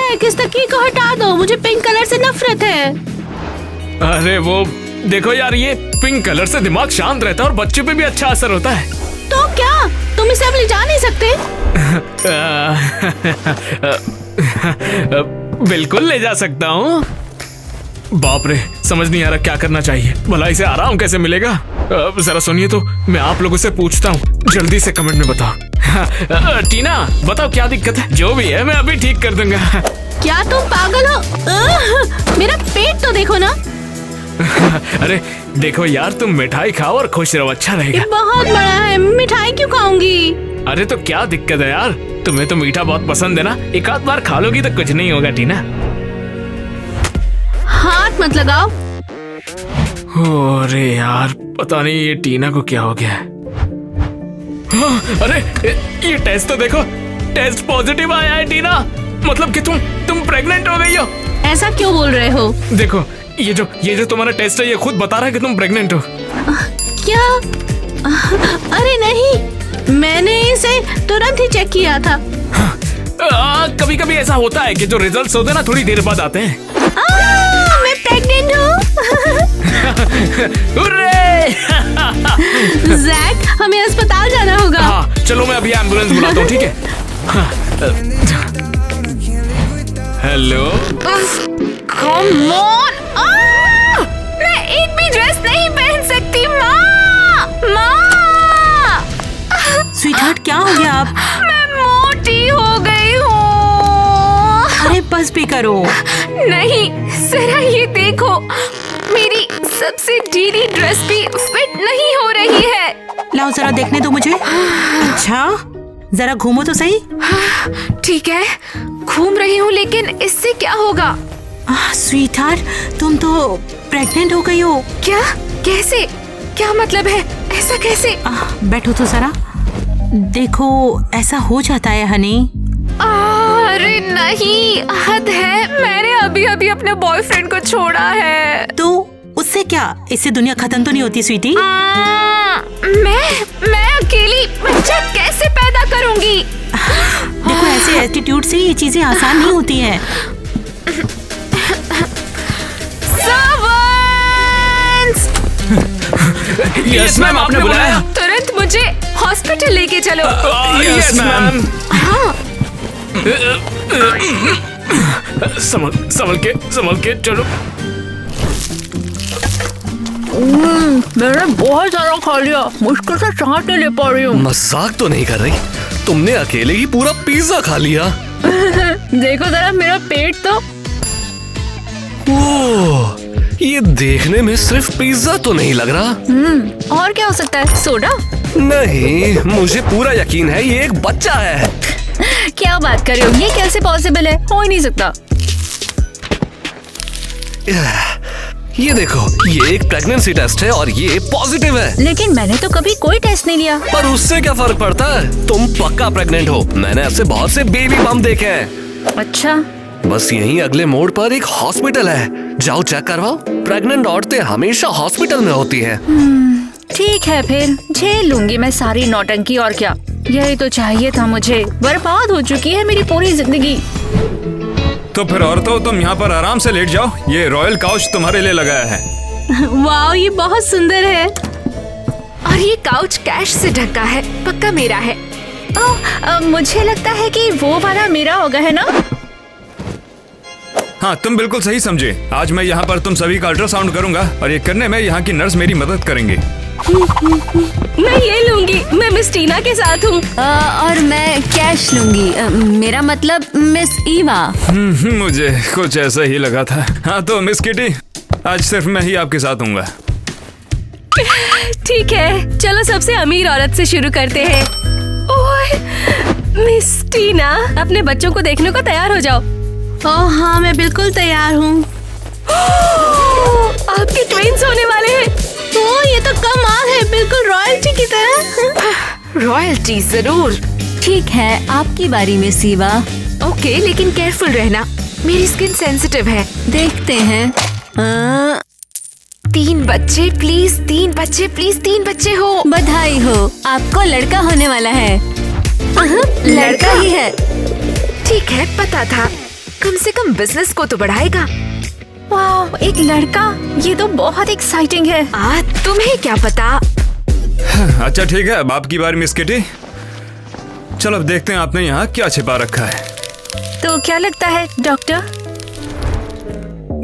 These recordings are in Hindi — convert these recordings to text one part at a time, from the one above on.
हेक, इस तकिए को हटा दो, मुझे पिंक कलर से नफरत है। अरे वो देखो यार, ये पिंक कलर से दिमाग शांत रहता है और बच्चों पे भी अच्छा असर होता है। तो क्या तुम इसे अब ले जा नहीं सकते? बिल्कुल ले जा सकता हूँ। बाप रे, समझ नहीं आ रहा क्या करना चाहिए। भला इसे आराम कैसे मिलेगा? जरा सुनिए तो, मैं आप लोगों से पूछता हूँ, जल्दी से कमेंट में बताओ। टीना बताओ क्या दिक्कत है? जो भी है मैं अभी ठीक कर दूंगा। क्या तुम पागल हो? मेरा पेट तो देखो ना। अरे देखो यार, तुम मिठाई खाओ और खुश रहो, अच्छा रहेगा। ये बहुत बड़ा है, मिठाई क्यों खाऊंगी? अरे तो क्या दिक्कत है यार, तुम्हें तो मीठा बहुत पसंद है ना, एक आध बार खा लोगी तो कुछ नहीं होगा टीना। हाथ मत लगाओ। अरे यार, पता नहीं ये टीना को क्या हो गया है। हाँ, अरे ये टेस्ट तो देखो, टेस्ट पॉजिटिव आया है टीना। मतलब कि तुम प्रेग्नेंट हो गई हो। ऐसा क्यों बोल रहे हो? देखो ये जो तुम्हारा टेस्ट है, ये खुद बता रहा है कि तुम प्रेग्नेंट हो। क्या? अरे नहीं, मैंने इसे तुरंत ही चेक किया था। कभी कभी ऐसा होता है कि जो रिजल्ट्स होते हैं ना, थोड़ी देर बाद आते हैं। मैं प्रेग्नेंट हूँ। जैक, हमें अस्पताल जाना होगा। हाँ चलो, मैं अभी एम्बुलेंस बुलाता हूँ, ठीक है? हेलो। Come on. मैं एक भी ड्रेस नहीं पहन सकती। माँ। स्वीटहार्ट क्या हो गया आप? मैं मोटी हो गई हूँ। अरे बस भी करो। नहीं, जरा ये देखो, मेरी सबसे ढीली ड्रेस भी फिट नहीं हो रही है। लाओ जरा देखने दो मुझे। अच्छा, जरा घूमो तो सही। ठीक है, घूम रही हूँ, लेकिन इससे क्या होगा? स्वीटहार्ट, तुम तो प्रेग्नेंट हो गई हो। क्या? कैसे? क्या मतलब है? ऐसा कैसे? बैठो तो जरा। देखो, ऐसा हो जाता है हनी। अरे नहीं, हद है। मैंने अभी अभी अपने बॉयफ्रेंड को छोड़ा है। तो उससे क्या? इससे दुनिया खत्म तो नहीं होती स्वीटी। मैं अकेली बच्चा कैसे पैदा करूंगी? देखो, ऐसे एटीट्यूड से ये चीजें आसान नहीं होती हैं। यस मैम, आपने बुलाया? तुरंत मुझे हॉस्पिटल लेके चलो। Yes ma'am. हाँ। संभल के चलो। मैंने बहुत सारा खा लिया, मुश्किल से सांस नहीं ले पा रही हूँ। मजाक तो नहीं कर रही? तुमने अकेले ही पूरा पिज्जा खा लिया। देखो जरा मेरा पेट तो। ओह, ये देखने में सिर्फ पिज्जा तो नहीं लग रहा। और क्या हो सकता है? सोडा? नहीं, मुझे पूरा यकीन है ये एक बच्चा है। क्या बात कर रहे हो? ये कैसे पॉसिबल है? हो ही नहीं सकता। ये देखो, ये एक प्रेगनेंसी टेस्ट है और ये पॉजिटिव है। लेकिन मैंने तो कभी कोई टेस्ट नहीं लिया। पर उससे क्या फर्क पड़ता है? तुम पक्का प्रेग्नेंट हो। मैंने ऐसे बहुत से बेबी बम देखे हैं। अच्छा। बस यहीं अगले मोड़ पर एक हॉस्पिटल है, जाओ चेक करवाओ। प्रेग्नेंट औरतें हमेशा हॉस्पिटल में होती हैं। ठीक है, फिर झेल लूंगी मैं सारी नौटंकी। और क्या, यही तो चाहिए था मुझे। बर्बाद हो चुकी है मेरी पूरी जिंदगी। तो फिर औरतों, तुम यहाँ पर आराम से लेट जाओ, ये रॉयल काउच तुम्हारे लिए लगाया है। वाह, ये बहुत सुंदर है। और ये काउच कैश से ढका है, पक्का मेरा है। मुझे लगता है कि वो वाला मेरा होगा, है ना? हाँ, तुम बिल्कुल सही समझे। आज मैं यहाँ पर तुम सभी का अल्ट्रासाउंड करूंगा और ये करने में यहाँ की नर्स मेरी मदद करेंगे। मैं ये लूंगी, मैं मिस टीना के साथ हूँ। और मैं कैश लूंगी, मेरा मतलब मिस ईवा। मुझे कुछ ऐसा ही लगा था। हाँ तो मिस किटी, आज सिर्फ मैं ही आपके साथ हूँगा। ठीक है, चलो सबसे अमीर औरत से शुरू करते हैं। ओह, मिस टीना, अपने बच्चों को देखने को तैयार हो जाओ। ओह हाँ, मैं बिल्कुल तैयार हूँ। आपके ट्विंस होने वाले हैं। ओह, ये तो कमाल है, बिल्कुल रॉयल्टी की तरह। रॉयल्टी जरूर। ठीक है, आपकी बारी में सीवा। ओके, लेकिन केयरफुल रहना, मेरी स्किन सेंसिटिव है। देखते हैं। 3 बच्चे प्लीज, 3 बच्चे प्लीज, 3 बच्चे हो। बधाई हो, आपको लड़का होने वाला है। लड़का ही है। ठीक है, पता था। कम से कम बिजनेस को तो बढ़ाएगा। वाह, एक लड़का, ये तो बहुत एक्साइटिंग है। तुम्हें क्या पता। अच्छा ठीक है, अब आपकी बारी मिस किटी। चलो अब देखते हैं आपने यहाँ क्या छिपा रखा है। तो क्या लगता है डॉक्टर?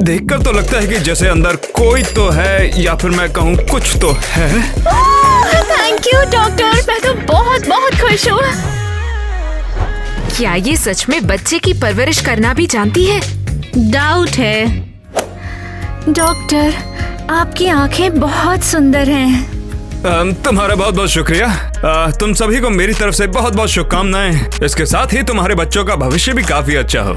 देखकर तो लगता है कि जैसे अंदर कोई तो है, या फिर मैं कहूँ कुछ तो है। थैंक यू डॉक्टर, मैं तो बहुत बहुत खुश हूँ। क्या ये सच में बच्चे की परवरिश करना भी जानती है? डाउट है। डॉक्टर, आपकी आंखें बहुत सुंदर हैं। तुम्हारा बहुत बहुत शुक्रिया। तुम सभी को मेरी तरफ से बहुत बहुत शुभकामनाएं। इसके साथ ही तुम्हारे बच्चों का भविष्य भी काफी अच्छा हो।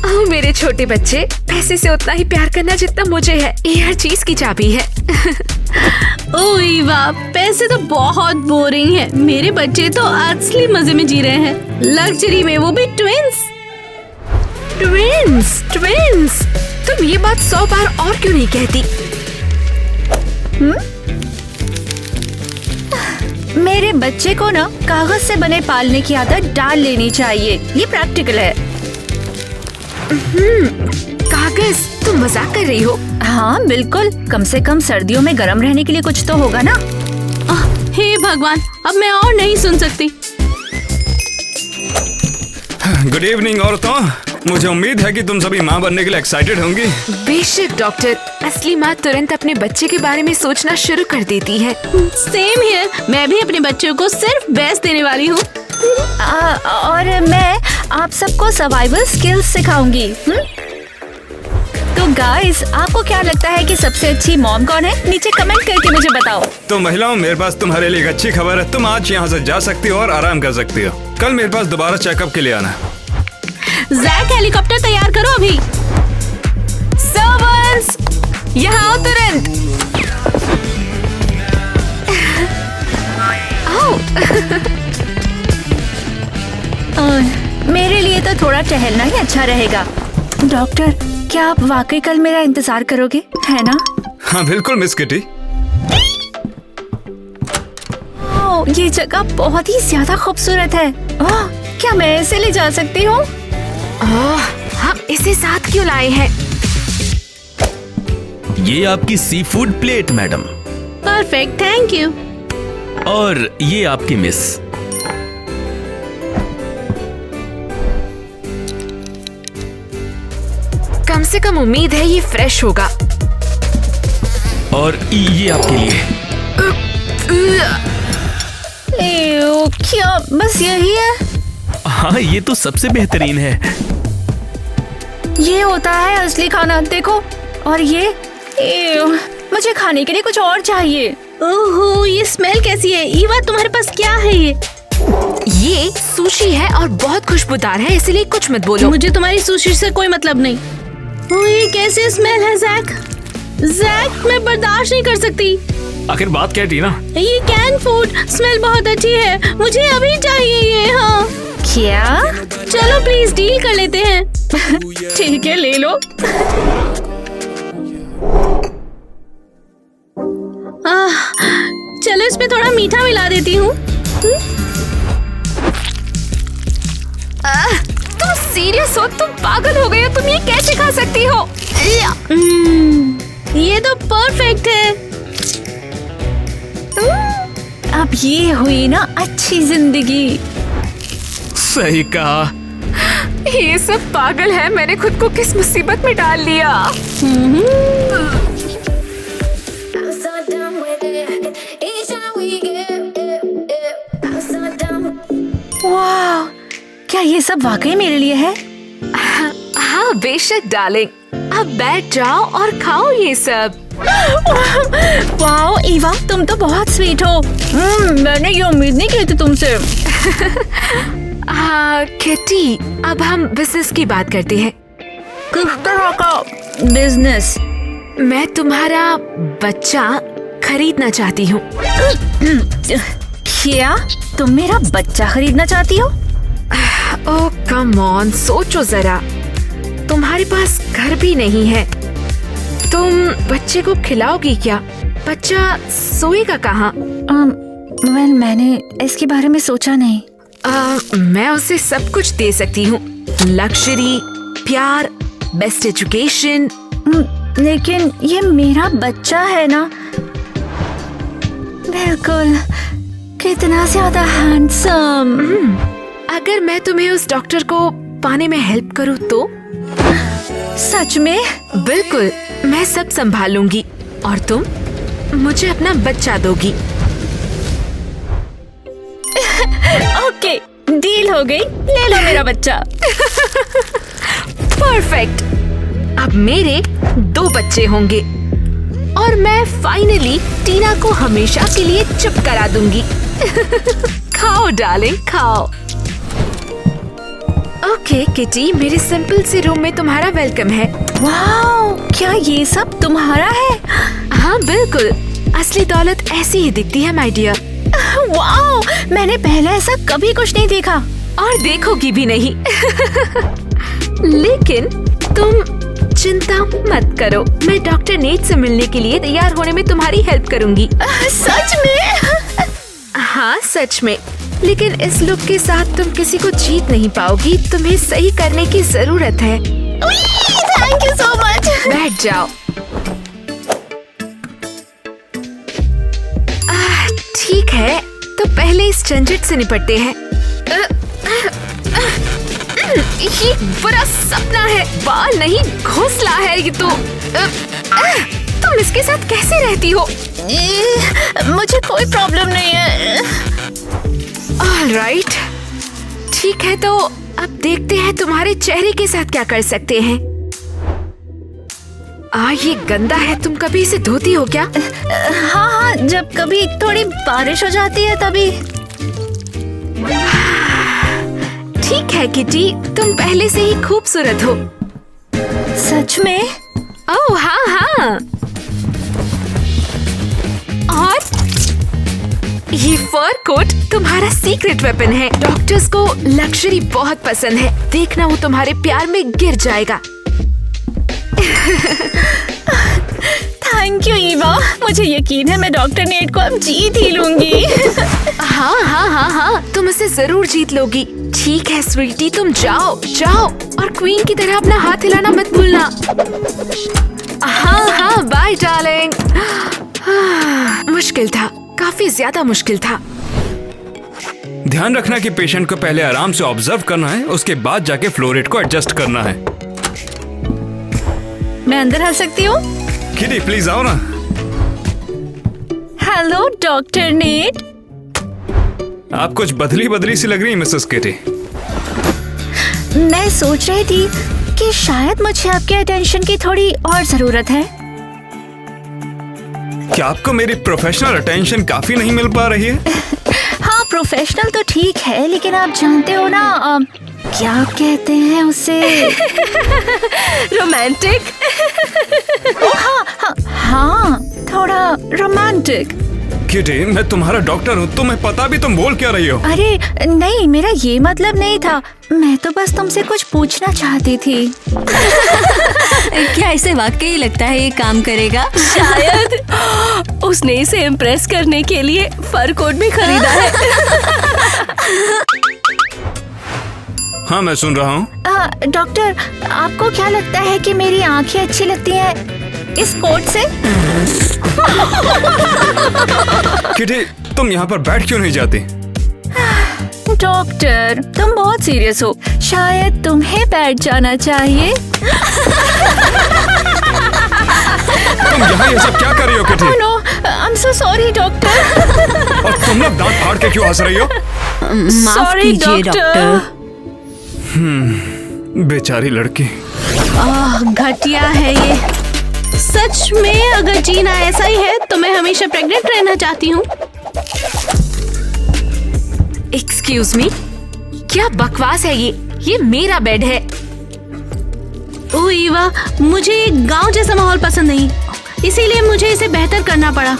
ओह मेरे छोटे बच्चे, पैसे से उतना ही प्यार करना जितना मुझे है। ये हर चीज की चाबी है। ओह ईवा, पैसे तो बहुत बोरिंग है। मेरे बच्चे तो असली मजे में जी रहे हैं, लग्जरी में, वो भी ट्विंस। ट्विंस ट्विंस, तुम ये बात 100 बार और क्यों नहीं कहती? मेरे बच्चे को ना कागज से बने पालने की आदत डाल लेनी चाहिए। ये प्रैक्टिकल है। कागज? तुम मजाक कर रही हो? हाँ बिल्कुल, कम से कम सर्दियों में गर्म रहने के लिए कुछ तो होगा ना। हे भगवान, अब मैं और नहीं सुन सकती। गुड इवनिंग औरतों, मुझे उम्मीद है कि तुम सभी माँ बनने के लिए एक्साइटेड होंगी। बेशक डॉक्टर, असली माँ तुरंत अपने बच्चे के बारे में सोचना शुरू कर देती है। सेम हियर, मैं भी अपने बच्चों को सिर्फ बेस्ट देने वाली हूँ। और मैं आप सबको सर्वाइवल स्किल्स सिखाऊंगी। तो गाइस, आपको क्या लगता है कि सबसे अच्छी मॉम कौन है? नीचे कमेंट करके मुझे बताओ। तो महिलाओं, मेरे पास तुम्हारे लिए एक अच्छी खबर है। तुम आज यहाँ से जा सकती हो और आराम कर सकती हो। कल मेरे पास दोबारा चेकअप के लिए आना। जैक, हेलीकॉप्टर तैयार करो अभी। सर्वेंट्स, यहाँ आओ तुरंत। मेरे लिए तो थोड़ा टहलना ही अच्छा रहेगा। डॉक्टर, क्या आप वाकई कल मेरा इंतजार करोगे, है ना? हाँ बिल्कुल मिस किटी। ये जगह बहुत ही ज्यादा खूबसूरत है। क्या मैं इसे ले जा सकती हूँ? हम इसे साथ क्यों लाए हैं? ये आपकी sea food plate madam, perfect, thank you. और ये आपकी मिस। कम से कम उम्मीद है ये फ्रेश होगा। और ये आपके लिए। क्या बस यही है? हाँ, ये तो सबसे बेहतरीन है। ये होता है असली खाना, देखो। और ये मुझे खाने के लिए कुछ और चाहिए। ओहो, ये स्मेल कैसी है? ईवा, तुम्हारे पास क्या है? ये सुशी है और बहुत खुशबूदार है, इसलिए कुछ मत बोलो। मुझे तुम्हारी सुशी से कोई मतलब नहीं। ओह, ये कैसे स्मेल है जैक? जैक, मैं बर्दाश्त नहीं कर सकती। आखिर बात क्या है टीना? ये कैन फूड स्मेल बहुत अच्छी है, मुझे अभी चाहिए ये। हाँ क्या? चलो प्लीज डील कर लेते हैं। ठीक है, ले लो। चलो इसमें थोड़ा मीठा मिला देती हूँ। तुम सीरियस हो? तुम पागल हो गए हो? तुम ये कैसे खा सकती हो? ये तो परफेक्ट है। अब ये हुई ना अच्छी जिंदगी। सही कहा। ये सब पागल है, मैंने खुद को किस मुसीबत में डाल लिया। वाह, क्या ये सब वाकई मेरे लिए है? हाँ बेशक डार्लिंग, अब बैठ जाओ और खाओ ये सब। वाह ईवा, तुम तो बहुत स्वीट हो। मैंने ये उम्मीद नहीं की थी तुमसे। किटी, अब हम बिजनेस की बात करते हैं। किस तरह का बिजनेस? मैं तुम्हारा बच्चा खरीदना चाहती हूँ। क्या तुम मेरा बच्चा खरीदना चाहती हो? ओह कम ऑन, सोचो जरा। तुम्हारे पास घर भी नहीं है, तुम बच्चे को खिलाओगी क्या? बच्चा सोएगा कहाँ? वेल, मैंने इसके बारे में सोचा नहीं। मैं उसे सब कुछ दे सकती हूँ, लग्जरी, प्यार, बेस्ट एजुकेशन। लेकिन ये मेरा बच्चा है ना। बिल्कुल, कितना ज्यादा हैंडसम। अगर मैं तुम्हें उस डॉक्टर को पाने में हेल्प करूँ तो? सच में? बिल्कुल, मैं सब संभाल लूंगी और तुम मुझे अपना बच्चा दोगी। ओके, डील हो गई। ले लो मेरा बच्चा। परफेक्ट। अब मेरे 2 बच्चे होंगे और मैं फाइनली टीना को हमेशा के लिए चुप करा दूंगी। खाओ डार्लिंग, खाओ। ओके किटी, मेरे सिंपल से रूम में तुम्हारा वेलकम है। वाओ, क्या ये सब तुम्हारा है? हाँ बिल्कुल, असली दौलत ऐसी ही दिखती है माय डियर। वाओ, मैंने पहले ऐसा कभी कुछ नहीं देखा और देखोगी भी नहीं। लेकिन तुम चिंता मत करो, मैं डॉक्टर नेट से मिलने के लिए तैयार होने में तुम्हारी हेल्प करूंगी। सच में? हाँ सच में, लेकिन इस लुक के साथ तुम किसी को जीत नहीं पाओगी। तुम्हें सही करने की जरूरत है। Thank you so much. बैठ जाओ। ठीक है, तो पहले इस झंझट से निपटते हैं। ये बुरा सपना है, बाल नहीं घोंसला है ये तो। तुम इसके साथ कैसे रहती हो? मुझे कोई प्रॉब्लम नहीं है। ऑलराइट, ठीक है, तो अब देखते हैं तुम्हारे चेहरे के साथ क्या कर सकते हैं। ये गंदा है, तुम कभी इसे धोती हो क्या? हाँ, जब कभी थोड़ी बारिश हो जाती है तभी। ठीक है किटी, तुम पहले से ही खूबसूरत हो। सच में? ओह हाँ। और ये फर कोट तुम्हारा सीक्रेट वेपन है। डॉक्टर्स को लग्जरी बहुत पसंद है, देखना वो तुम्हारे प्यार में गिर जाएगा। थैंक यू ईवा, मुझे यकीन है मैं डॉक्टर नेट को अब जीत ही लूंगी। हाँ, तुम इसे जरूर जीत लोगी। ठीक है स्वीटी, तुम जाओ और क्वीन की तरह अपना हाथ हिलाना मत भूलना। हाँ, बाय डार्लिंग। मुश्किल था, काफी ज्यादा मुश्किल था। ध्यान रखना कि पेशेंट को पहले आराम से ऑब्जर्व करना है, उसके बाद जाके फ्लो रेट को एडजस्ट करना है। मैं अंदर आ सकती हूँ? किटी प्लीज आओ ना। Hello doctor net. आप कुछ बदली सी लग रही है मिसेस किटी। मैं सोच रही थी कि शायद मुझे आपके अटेंशन की थोड़ी और जरूरत है। क्या आपको मेरी प्रोफेशनल अटेंशन काफी नहीं मिल पा रही है? हाँ, प्रोफेशनल तो ठीक है, लेकिन आप जानते हो ना, क्या कहते हैं उसे? रोमांटिक। हाँ, थोड़ा रोमांटिक। किटी, मैं तुम्हारा डॉक्टर हूँ, तुम्हें पता भी तुम बोल क्या रही हो? अरे नहीं, मेरा ये मतलब नहीं था। मैं तो बस तुमसे कुछ पूछना चाहती थी। क्या इसे वाकई लगता है ये काम करेगा? शायद उसने इसे इम्प्रेस करने के लिए फर कोट भी खरीदा है। हाँ मैं सुन रहा हूँ। डॉक्टर, आपको क्या लगता है कि मेरी आंखें अच्छी लगती हैं इस कोट से? किटी, तुम यहाँ पर बैठ क्यों नहीं जाती? डॉक्टर, तुम बहुत सीरियस हो, शायद तुम्हें बैठ जाना चाहिए। तुम यहाँ ये सब क्या कर रही हो Kitty? No, I am so sorry doctor. और तुम लोग दांत फाड़ के क्यों हंस रही हो? माफ कीजिए डॉक्टर। बेचारी लड़की। घटिया है ये। सच में अगर जीना ऐसा ही है तो मैं हमेशा प्रेग्नेंट रहना चाहती हूँ। एक्सक्यूज मी, क्या बकवास है ये मेरा बेड है। ओ ईवा, मुझे गांव जैसा माहौल पसंद नहीं, इसीलिए मुझे इसे बेहतर करना पड़ा,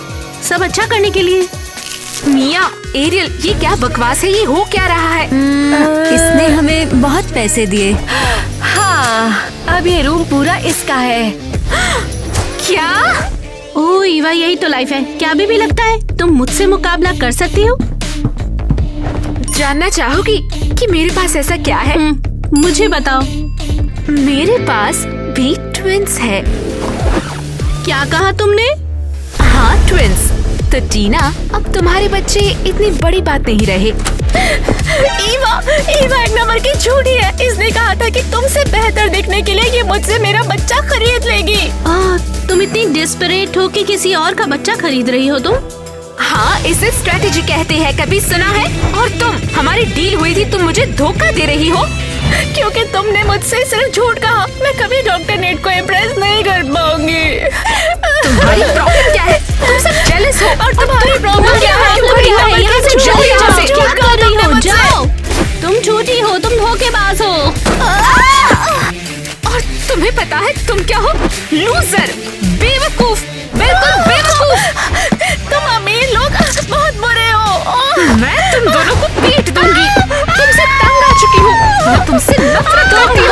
सब अच्छा करने के लिए। मिया, एरियल, ये क्या बकवास है? ये हो क्या रहा है? इसने हमें बहुत पैसे दिए। हाँ, अब ये रूम पूरा इसका है। क्या? ओ ईवा, यही तो लाइफ है। क्या अभी भी लगता है तुम मुझसे मुकाबला कर सकती हो? जानना चाहोगी कि मेरे पास ऐसा क्या है? मुझे बताओ। मेरे पास भी ट्विंस है। क्या कहा तुमने? हाँ, ट्विंस। तो टीना, अब तुम्हारे बच्चे इतनी बड़ी बात नहीं रहे। ईवा एक नंबर की झूठी है। इसने कहा था कि तुमसे बेहतर दिखने के लिए ये मुझसे मेरा बच्चा खरीद लेगी। तुम इतनी डिस्परेट हो कि किसी और का बच्चा खरीद रही हो तुम? हाँ, इसे स्ट्रेटेजी कहते हैं। कभी सुना है? और तुम, हमारी डील हुई थी, तुम मुझे धोखा दे रही हो क्योंकि तुमने मुझसे सिर्फ झूठ कहा। मैं कभी डॉक्टर नेट को इम्प्रेस नहीं कर पाऊंगी। तुम्हारी प्रॉब्लम क्या है? तुम सब जेलस हो। और तुम्हारी प्रॉब्लम क्या है? क्या कर रही हो? जाओ, तुम झूठी हो, तुम धोखेबाज हो। और तुम्हें पता है तुम क्या हो? लूजर, बेवकूफ, बिल्कुल बेवकूफ। तुम अमीर लोग बहुत बुरे हो। मैं तुम दोनों को पीट दूंगी। तुमसे तंग आ चुकी हूँ। मैं तुमसे नफरत करती हूँ।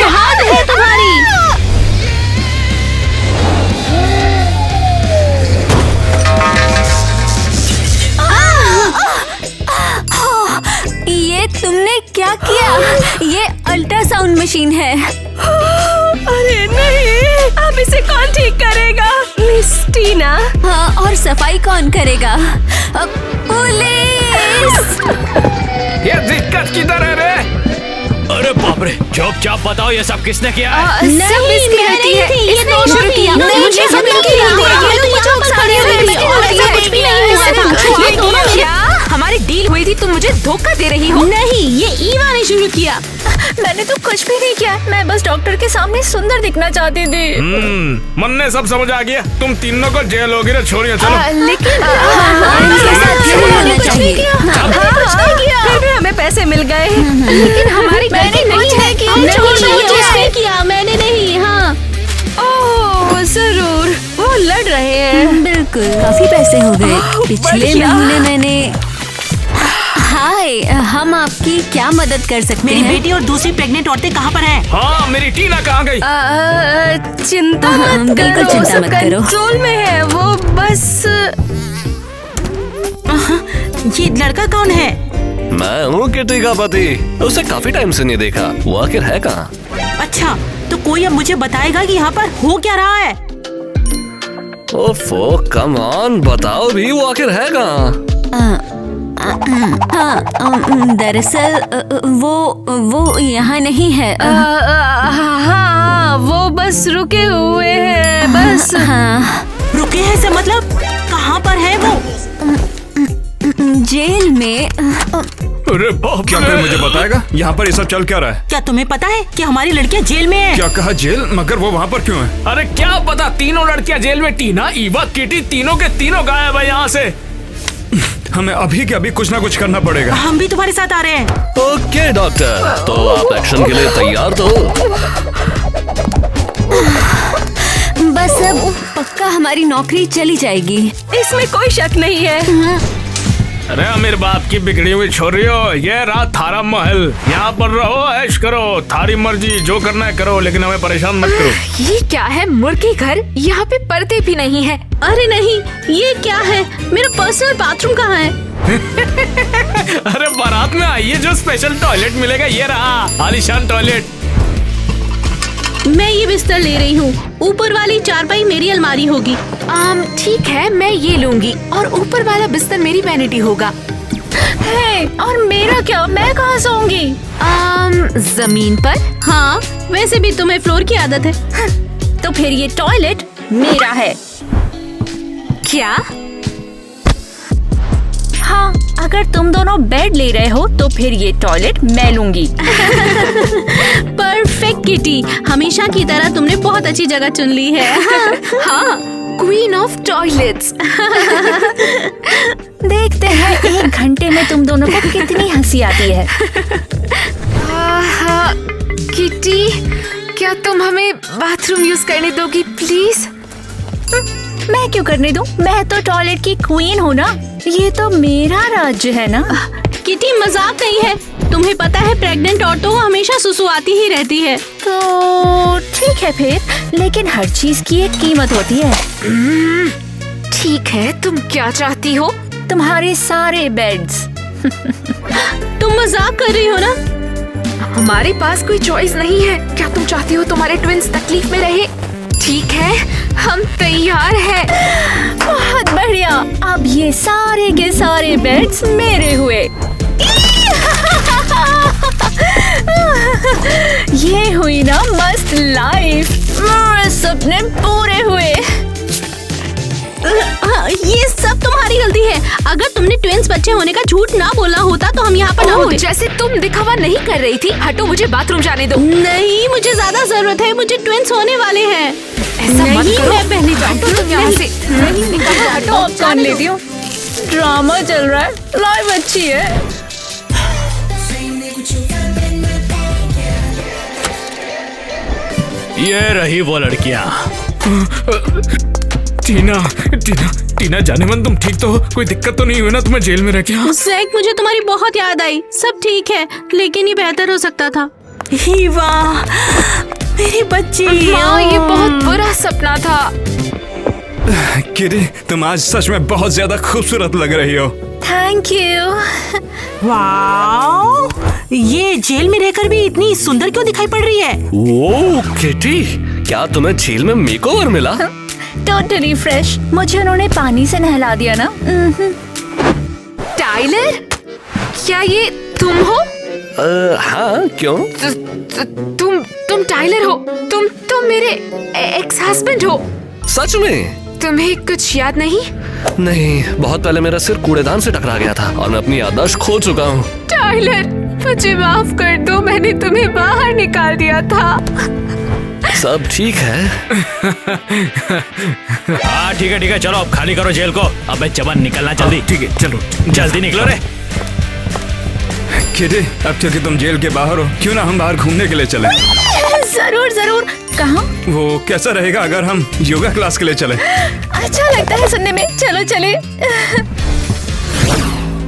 हाथ है तुम्हारी। ये तुमने क्या किया? ये अल्ट्रासाउंड मशीन है। अरे नहीं, अब इसे कौन ठीक करेगा? मिस टीना। हाँ, और सफाई कौन करेगा? पुलिस! ये दिक्कत किधर है रे? अरे बाप रे, चुपचाप बताओ ये सब किसने किया है? सब इसकी गलती है। इसने शुरू किया। मुझे सब इनकी गलती है। ये तो मुझे खड़ी हुई थी और ऐसा कुछ भी नहीं हुआ था। क्या हमारी डील हुई थी? तुम मुझे धोखा दे रही हो। नहीं, ये ईवा ने शुरू किया। मैंने तो कुछ भी नहीं किया। मैं बस डॉक्टर के सामने सुंदर दिखना चाहती थी। मन ने सब समझ आ गया। तुम तीनों को जेल होगी रे, छोड़िए चलो। लेकिन फिर भी हमें पैसे मिल गए। लेकिन हमारी गलती नहीं है। उसने किया, मैंने नहीं। हाँ, ओह जरूर, वो लड़ रहे हैं। बिल्कुल, काफी पैसे हो गए। पिछले महीने मैंने। हाय, हम आपकी क्या मदद कर सकते मेरी हैं? बेटी और दूसरी प्रेग्नेंट औरतें कहाँ पर हैं? हाँ, मेरी टीना कहाँ गई? चिंता हाँ, मत बिल्कुल करो, चिंता सब मत करो। कंट्रोल में है। वो बस ये लड़का कौन है? मैं हूँ किटी का पति। उसे काफी टाइम से नहीं देखा। वो आखिर है कहाँ? अच्छा, तो कोई अब मुझे बताएगा कि यहाँ पर हो क्या रहा है? ओफो, कम ऑन, बताओ भी, वो आखिर है कहाँ? दरअसल वो यहाँ नहीं है। हाँ, वो बस रुके हुए हैं। बस हाँ, रुके हैं से मतलब कहाँ पर है वो? जेल में। अरे बाप क्या कोई मुझे बताएगा यहाँ पर ये सब चल क्या रहा है? क्या तुम्हें पता है कि हमारी लड़कियाँ जेल में है? क्या कहा जेल? मगर वो वहाँ पर क्यों है? अरे क्या पता, तीनों लड़कियां जेल में। टीना, ईवा, किटी, तीनों के तीनों गायब है यहाँ से। हमें अभी के अभी कुछ ना कुछ करना पड़ेगा। हम भी तुम्हारे साथ आ रहे हैं। ओके डॉक्टर, तो आप एक्शन के लिए तैयार तो? बस अब पक्का हमारी नौकरी चली जाएगी। इसमें कोई शक नहीं है। अरे अमीर बाप की बिगड़ी हुई छोरियो, ये रहा थारा महल। यहाँ पर रहो, ऐश करो, थारी मर्जी, जो करना है करो, लेकिन हमें परेशान मत करो। ये क्या है? मुर्गी घर? यहाँ पे पर्दे भी नहीं है। अरे नहीं, ये क्या है? मेरा पर्सनल बाथरूम कहाँ है? अरे बारात में आइए, जो स्पेशल टॉयलेट मिलेगा ये रहा, आलीशान टॉयलेट। मैं ये बिस्तर ले रही हूँ। ऊपर वाली चारपाई मेरी अलमारी होगी। ठीक है, मैं ये लूंगी और ऊपर वाला बिस्तर मेरी वैनिटी होगा। हे, और मेरा क्या? मैं कहाँ सोऊंगी? जमीन पर। हाँ, वैसे भी तुम्हें फ्लोर की आदत है। तो फिर ये टॉयलेट मेरा है। क्या? हाँ, अगर तुम दोनों बेड ले रहे हो तो फिर ये टॉयलेट मैं लूंगी। परफेक्ट किटी, हमेशा की तरह तुमने बहुत अच्छी जगह चुन ली है। हाँ, क्वीन ऑफ टॉयलेट्स। देखते हैं 1 घंटे में तुम दोनों को कितनी हंसी आती है। किटी, क्या तुम हमें बाथरूम यूज करने दोगी प्लीज? मैं क्यों करने दूं? मैं तो टॉयलेट की क्वीन हूँ ना। ये तो मेरा राज्य है ना। किटी, मजाक नहीं है। तुम्हें पता है प्रेग्नेंट औरतों हमेशा सुसुआती ही रहती है। तो ठीक है फिर, लेकिन हर चीज की एक कीमत होती है। ठीक है, तुम क्या चाहती हो? तुम्हारे सारे बेड्स। तुम मजाक कर रही हो ना? हमारे पास कोई चॉइस नहीं है। क्या तुम चाहती हो तुम्हारे ट्विंस तकलीफ में रहे? ठीक है, हम तैयार हैं। बहुत बढ़िया, अब ये सारे के सारे बेड्स मेरे हुए। ये हुई ना मस्त लाइफ, मेरे सपने पूरे हुए। ये सब तुम्हारी गलती है। अगर तुमने ट्विंस बच्चे होने का झूठ ना बोला होता तो हम यहाँ पर ना ओह, होते। जैसे तुम दिखावा नहीं कर रही थी। हटो, मुझे बाथरूम जाने दो। नहीं, मुझे ज्यादा जरूरत है। मुझे ट्विंस होने वाले हैं। ऐसा मत नहीं, करो। मैं पहले हटो तुम यहाँ से। नहीं, निकलो, हटो। पॉपकॉर्न लेती हूँ। ड्रामा चल रहा है, लाइफ अच्छी है। ये रही वो लड़कियाँ। टीना टीना टीना, जाने मन तुम ठीक तो हो? कोई दिक्कत तो नहीं हुई ना तुम्हें जेल में रह के? हाँ? जैक, मुझे तुम्हारी बहुत याद आई। सब ठीक है, लेकिन ये बेहतर हो सकता था। हीवा, मेरी बच्ची। माँ, ये बहुत बुरा सपना था। किटी, तुम आज सच में बहुत ज्यादा खूबसूरत लग रही हो। Thank you. वाओ, ये जेल में रहकर भी इतनी सुंदर क्यों दिखाई पड़ रही है? ओ किटी, क्या तुम्हें झील में मेकओवर मिला? Totally fresh. मुझे उन्होंने पानी से नहला दिया ना। टाइलर, क्या ये तुम हो? हाँ, क्यों? तुम टाइलर हो? तुम मेरे एक्स हस्बैंड हो? सच में? तुम्हें कुछ याद नहीं? नहीं, बहुत पहले मेरा सिर कूड़ेदान से टकरा गया था और मैं अपनी याददाश्त खो चुका हूँ। टाइलर, मुझे माफ कर दो। मैंने तुम्हें बाहर निकाल दिया था। सब ठीक है? हाँ ठीक है, चलो अब खाली करो जेल को। अब चमन निकलना जल्दी। ठीक है, चलो जल्दी निकलो रे। किटी, अब क्योंकि तुम जेल के बाहर हो, क्यों ना हम बाहर घूमने के लिए चले? जरूर जरूर। कहाँ? वो कैसा रहेगा अगर हम योगा क्लास के लिए चले? अच्छा लगता है सुनने में। चलो चले।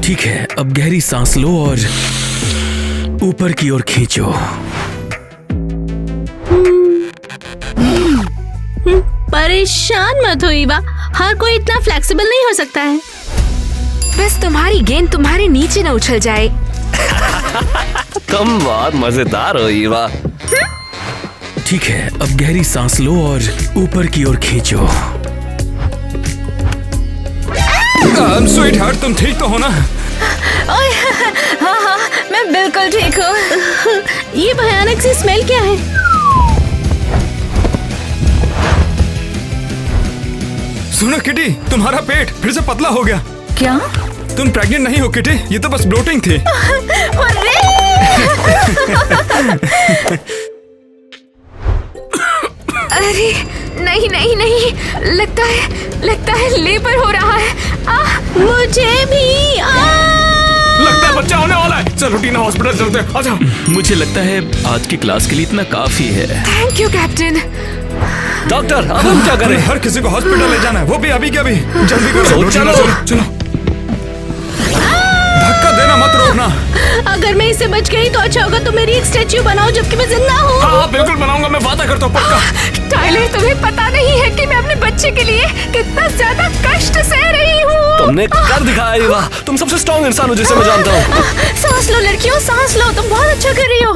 ठीक है, अब गहरी सांस लो और ऊपर की ओर खींचो। परेशान मत हो ईवा, हर कोई इतना फ्लेक्सिबल नहीं हो सकता है। बस तुम्हारी गेंद तुम्हारे नीचे न उछल जाए। तुम बहुत मजेदार हो ईवा। ठीक है, अब गहरी सांस लो और ऊपर की ओर खींचो। स्वीट हार्ट, तुम ठीक तो हो ना? ओए, हाँ हाँ, मैं बिल्कुल ठीक हूँ। ये भयानक सी स्मेल क्या है? सुनो किटी, तुम्हारा पेट फिर से पतला हो गया। क्या? तुम प्रेग्नेंट नहीं हो किटी, ये तो बस ब्लोटिंग थी। अरे नहीं नहीं नहीं, लगता है लेबर हो रहा है। मुझे भी। लगता है बच्चा होने वाला है। चलो टीना, हॉस्पिटल चलते हैं। आजा। मुझे लगता है आज की क्लास के लिए इतना काफी है। Thank you captain. डॉक्टर, अब हम क्या करें? हर किसी को हॉस्पिटल ले जाना है, वो भी अभी के अभी। जल्दी करो। चलो। चलो। धक्का देना मत रोकना। अगर मैं इससे बच गई तो अच्छा होगा। तुम मेरी एक स्टैच्यू बनाओ जबकि मैं जिंदा हूँ। हाँ, बिल्कुल बनाऊंगा, मैं वादा करता हूँ, पक्का। टाइलर, तुम्हें पता नहीं है कि मैं अपने बच्चे के लिए कितना ज्यादा कष्ट सह रही हूँ। तुमने कर दिखाया ईवा। तुम सबसे स्ट्रॉन्ग इंसान हो जिसे मैं जानता हूँ। सांस लो लड़कियों, सांस लो। तुम बहुत अच्छा कर रही हो।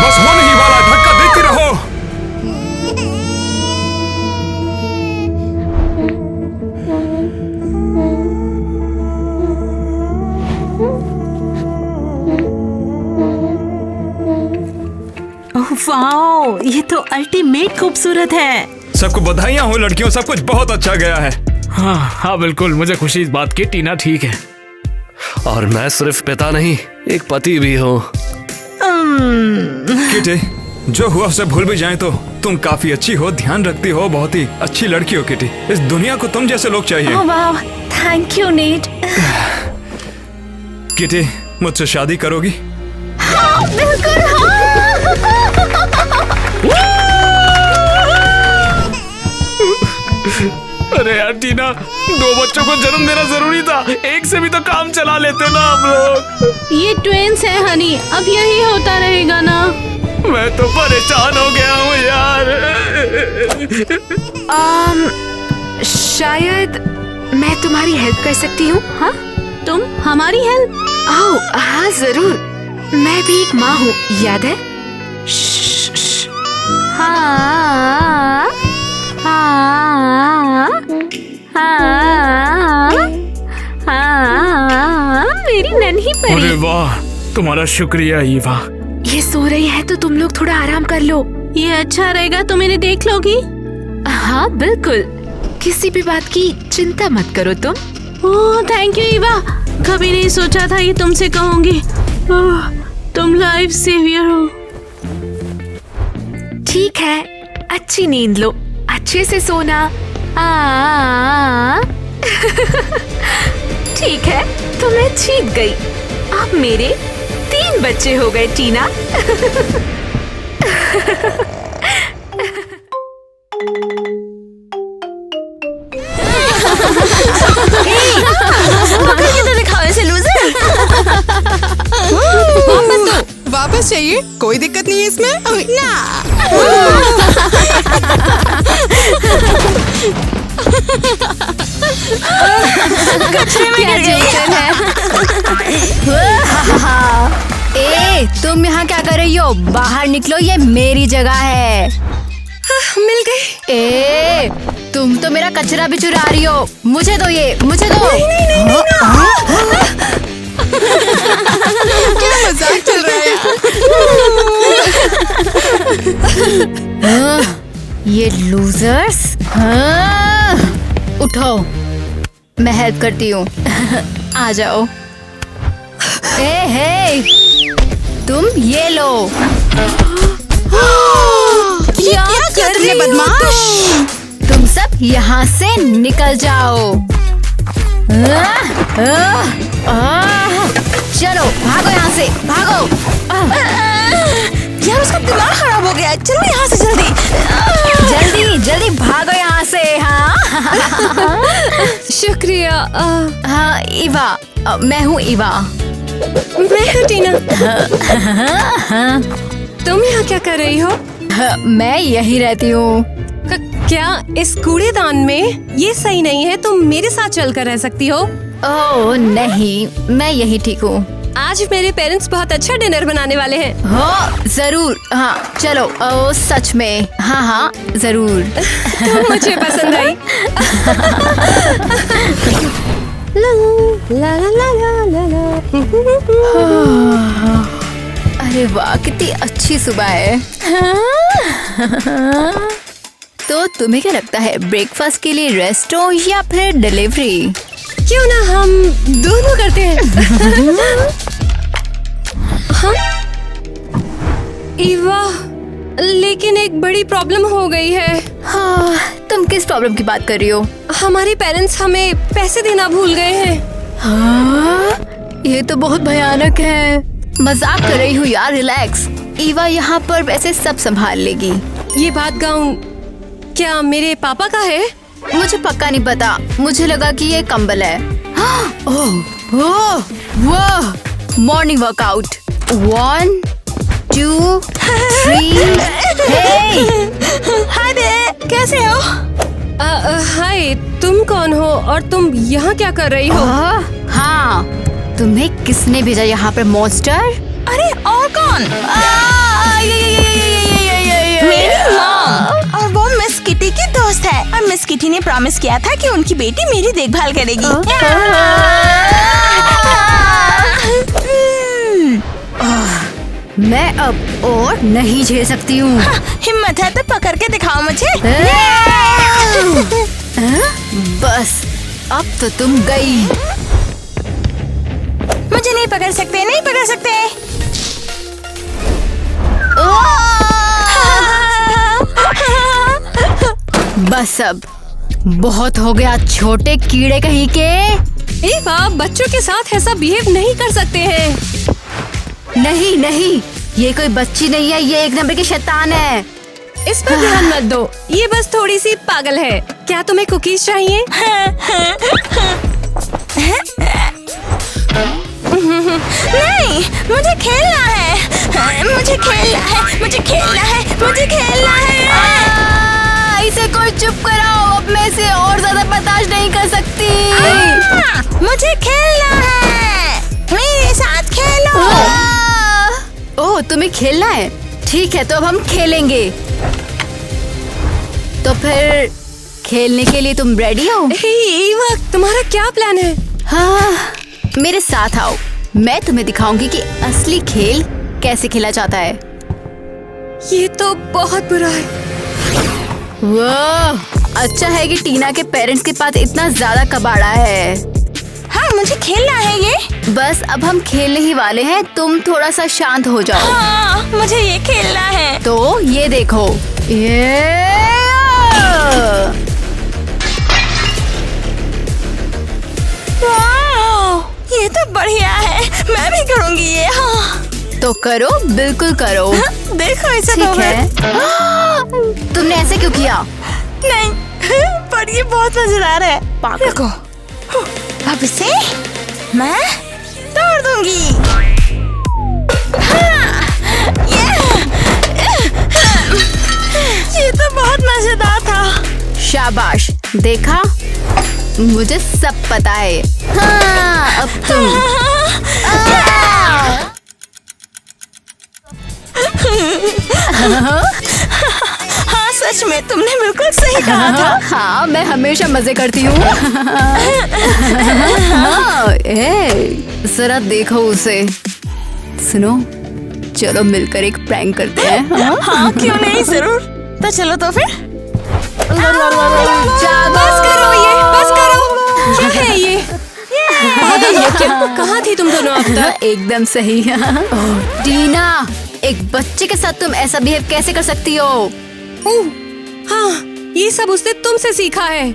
बस होने ही वाला, धक्का देती रहो। वाओ, ये तो अल्टीमेट खूबसूरत है। सबको बधाइयाँ हो लड़कियों, सब कुछ बहुत अच्छा गया है। हाँ, बिल्कुल, मुझे खुशी इस बात की। टीना ठीक है। और मैं सिर्फ पिता नहीं, एक पति भी हूँ। किटी, जो हुआ उसे भूल भी जाए तो तुम काफी अच्छी हो, ध्यान रखती हो, बहुत ही अच्छी लड़की हो किटी। इस दुनिया को तुम जैसे लोग चाहिए। ओह वाह, थैंक यू नीड। किटी, मुझसे शादी करोगी? हाँ, बिल्कुल हाँ। अरे यार टीना, 2 बच्चों को जन्म देना जरूरी था। एक से भी तो काम चला लेते ना हम लोग। ये ट्विंस है हनी, अब यही होता रहेगा ना। मैं तो परेशान हो गया हूँ यार। शायद मैं तुम्हारी हेल्प कर सकती हूँ। हाँ, तुम हमारी हेल्प? ओह हाँ जरूर, मैं भी एक माँ हूँ, याद है? श्श्श। हाँ हाँ हाँ हाँ, मेरी नन्ही अरे परी। वाह, तुम्हारा शुक्रिया ईवा। ये सो रही है तो तुम लोग थोड़ा आराम कर लो। ये अच्छा रहेगा, तुम इन्हें देख लोगी? हाँ बिल्कुल, किसी भी बात की चिंता मत करो तुम। ओह थैंक यू ईवा, कभी नहीं सोचा था ये तुमसे कहूंगी। ओह, तुम लाइफ सेवियर हो। ठीक है, अच्छी नींद लो, अच्छे से सोना। ठीक है, तो मैं जीत गई। अब मेरे 3 बच्चे हो गए टीना। दिखाओ ऐसे लूजर। वापस चाहिए, कोई दिक्कत नहीं है इसमें ना। ए, तुम यहाँ क्या कर रही हो? बाहर निकलो, ये मेरी जगह है। मिल गई। ए, तुम तो मेरा कचरा भी चुरा रही हो। मुझे दो ये, मुझे दो। क्या मजाक चल रहा है? ये लूजर्स। उठो, मैं हेल्प करती हूँ। आ जाओ। हे, तुम ये लो। क्या कर रही हो बदमाश? तुम सब यहाँ से निकल जाओ। चलो भागो यहाँ से, भागो। यार उसका दिमाग खराब हो गया है। चलो यहाँ से जल्दी। जल्दी जल्दी भागो यहाँ से। हाँ शुक्रिया। हाँ ईवा, मैं हूँ ईवा। मैं हूँ टीना। तुम यहाँ क्या कर रही हो? मैं यही रहती हूँ। क्या इस कूड़ेदान में? ये सही नहीं है, तुम मेरे साथ चल कर रह सकती हो। ओह नहीं, मैं यही ठीक हूँ। आज मेरे पेरेंट्स बहुत अच्छा डिनर बनाने वाले हैं। हो जरूर। हाँ चलो। ओ सच में? हाँ हाँ जरूर। तो मुझे पसंद आई। ला ला ला ला ला ला। अरे वाह, कितनी अच्छी सुबह है। तो तुम्हें क्या लगता है, ब्रेकफास्ट के लिए रेस्ट हो या फिर डिलीवरी? क्यों ना हम दोनों करते हैं। हाँ? ईवा, लेकिन एक बड़ी प्रॉब्लम हो गई है। हाँ, तुम किस प्रॉब्लम की बात कर रही हो? हमारे पेरेंट्स हमें पैसे देना भूल गए हैं। हाँ, ये तो बहुत भयानक है। मजाक कर रही हूँ यार, रिलैक्स। ईवा यहाँ पर वैसे सब संभाल लेगी। ये बात गाउन क्या मेरे पापा का है? मुझे पक्का नहीं पता, मुझे लगा कि ये कंबल है। ओह, मॉर्निंग वर्कआउट। 1 2 3। हाय बे, कैसे हो? हाय, तुम कौन हो और तुम यहाँ क्या कर रही हो? हाँ, तुम्हें किसने भेजा यहाँ पर मॉन्स्टर? अरे और कौन? मेरी मॉम, और वो मिस किटी की दोस्त है। और मिस किटी ने प्रॉमिस किया था कि उनकी बेटी मेरी देखभाल करेगी। मैं अब और नहीं झेल सकती हूँ। हिम्मत है तो पकड़ के दिखाओ मुझे। बस अब तो तुम गई। मुझे नहीं पकड़ सकते, नहीं पकड़ सकते। बस अब बहुत हो गया, छोटे कीड़े कहीं के। ईवा, बच्चों के साथ ऐसा बिहेव नहीं कर सकते हैं। नहीं नहीं, ये कोई बच्ची नहीं है, ये एक नंबर की शैतान है। इस पर ध्यान मत दो, ये बस थोड़ी सी पागल है। क्या तुम्हें कुकीज चाहिए? नहीं, मुझे खेलना है, मुझे खेलना है, मुझे खेलना है, मुझे खेलना है। इसे कोई चुप कराओ, अब मैं इसे और ज्यादा बर्दाश्त नहीं कर सकती। मुझे खेलना है, मेरे साथ खेलो। ओह, तुम्हें खेलना है? ठीक है, तो अब हम खेलेंगे। तो फिर खेलने के लिए तुम रेडी हो? ईवा, तुम्हारा क्या प्लान है? हाँ, मेरे साथ आओ, मैं तुम्हें दिखाऊंगी कि असली खेल कैसे खेला जाता है। ये तो बहुत बुरा है। वाह, अच्छा है कि टीना के पेरेंट्स के पास इतना ज्यादा कबाड़ा है। हाँ, मुझे खेलना है ये। बस अब हम खेलने ही वाले हैं, तुम थोड़ा सा शांत हो जाओ। हाँ, मुझे ये खेलना है। तो ये देखो, ये तो बढ़िया है, मैं भी करूँगी ये। हाँ, तो करो, बिल्कुल करो। देखो इसे। ठीक है। तुमने ऐसे क्यों किया? नहीं, पर ये बहुत मजेदार है। देखो, अब इसे मैं तोड़ दूंगी। हाँ, ये तो बहुत मजेदार था। शाबाश, देखा, मुझे सब पता है। हाँ, अब तुम। हाँ, सच में तुमने बिल्कुल सही कहा था। हाँ, मैं हमेशा मजे करती हूँ। जरा देखो उसे। सुनो, चलो मिलकर एक प्रैंक करते हैं। हाँ, क्यों नहीं, जरूर। तो चलो तो फिर। बस करो ये, बस करो। क्या है ये? पागल हो क्या? कहाँ थी तुम दोनों अब तक? एकदम सही। टीना, एक बच्चे के साथ तुम ऐसा बिहेव कैसे कर सकती हो? हाँ, ये सब उसने तुमसे सीखा है।